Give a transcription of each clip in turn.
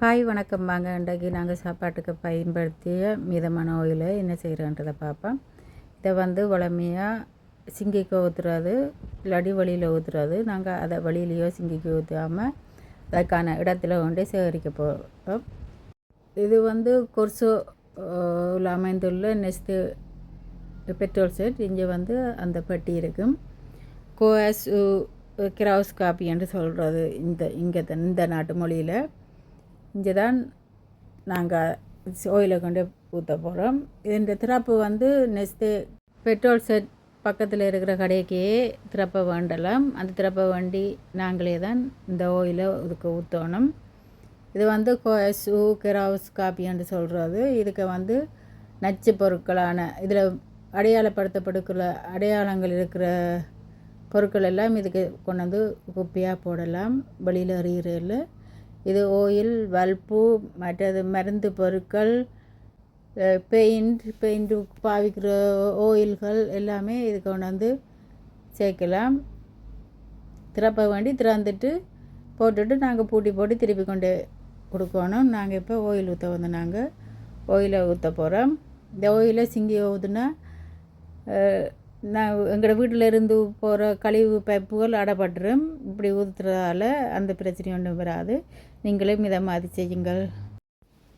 Hi வணக்கம் வாங்க. இன்றைக்கு நாங்கள் சாப்பாட்டுக்கு பயன்படுத்திய மிதமான ஆயிலை என்ன செய்கிறோன்றதை பார்ப்போம். இதை வளமையாக சிங்கிக்கு ஊற்றுறது இல்லாடி வழியில் ஊற்றுறது. நாங்கள் அதை வழியிலையோ சிங்கிக்கு ஊற்றாமல் அதுக்கான இடத்துல கொண்டு சேகரிக்க போகிறோம். இது கொர்சோவில் அமைந்துள்ள நெஸ்ட் பெட்ரோல் செட். இங்கே அந்த பெட்டி இருக்கும். கோஸ் கிராஸ் காப்பி என்று சொல்கிறது இந்த நாட்டு மொழியில். இங்கே தான் நாங்கள் ஆயிலை கொண்டு ஊற்ற போகிறோம். இந்த திறப்பு நெக்ஸ்ட்டு பெட்ரோல் செட் பக்கத்தில் இருக்கிற கடைக்கே திறப்பை வேண்டலாம். அந்த திறப்பை வேண்டி நாங்களே தான் இந்த ஆயிலை இதுக்கு ஊற்றணும். இது கோசு கிராஸ் காப்பி என்று சொல்கிறது. இதுக்கு நச்சு பொருட்களான இதில் அடையாளப்படுத்தப்படுக்கிற அடையாளங்கள் இருக்கிற பொருட்கள் எல்லாம் இதுக்கு கொண்டு குப்பையாக போடலாம். வெளியில் எறிகிறதில்ல. இது ஆயில், பல்பு, மற்றது மருந்து பொருட்கள், பெயிண்ட் பாவிக்கிற ஆயில்கள் எல்லாமே இது கொண்டு சேர்க்கலாம். திறப்ப வேண்டி திறந்துட்டு போட்டுட்டு நாங்கள் பூட்டி போட்டு திருப்பி கொண்டு கொடுக்கணும். நாங்கள் இப்போ ஆயில் ஊற்ற நாங்கள் ஆயிலை ஊற்ற போகிறோம். இந்த ஆயிலை சிங்கி ஊற்றுனா நான் எங்களோட வீட்டில் இருந்து போகிற கழிவு பைப்புகள் அடைபட்டுரும். இப்படி ஊற்றுறதால அந்த பிரச்சனை ஒன்றும் வராது. நீங்களே மிதமாக செய்யுங்கள்.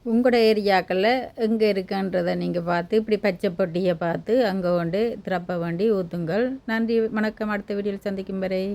உங்களோட ஏரியாக்களில் எங்கே இருக்குன்றதை நீங்கள் பார்த்து இப்படி பச்சை பொட்டியை பார்த்து அங்கே கொண்டு திறப்ப வேண்டி ஊற்றுங்கள். நன்றி, வணக்கம். அடுத்த வீடியோவில் சந்திக்கும் வரை.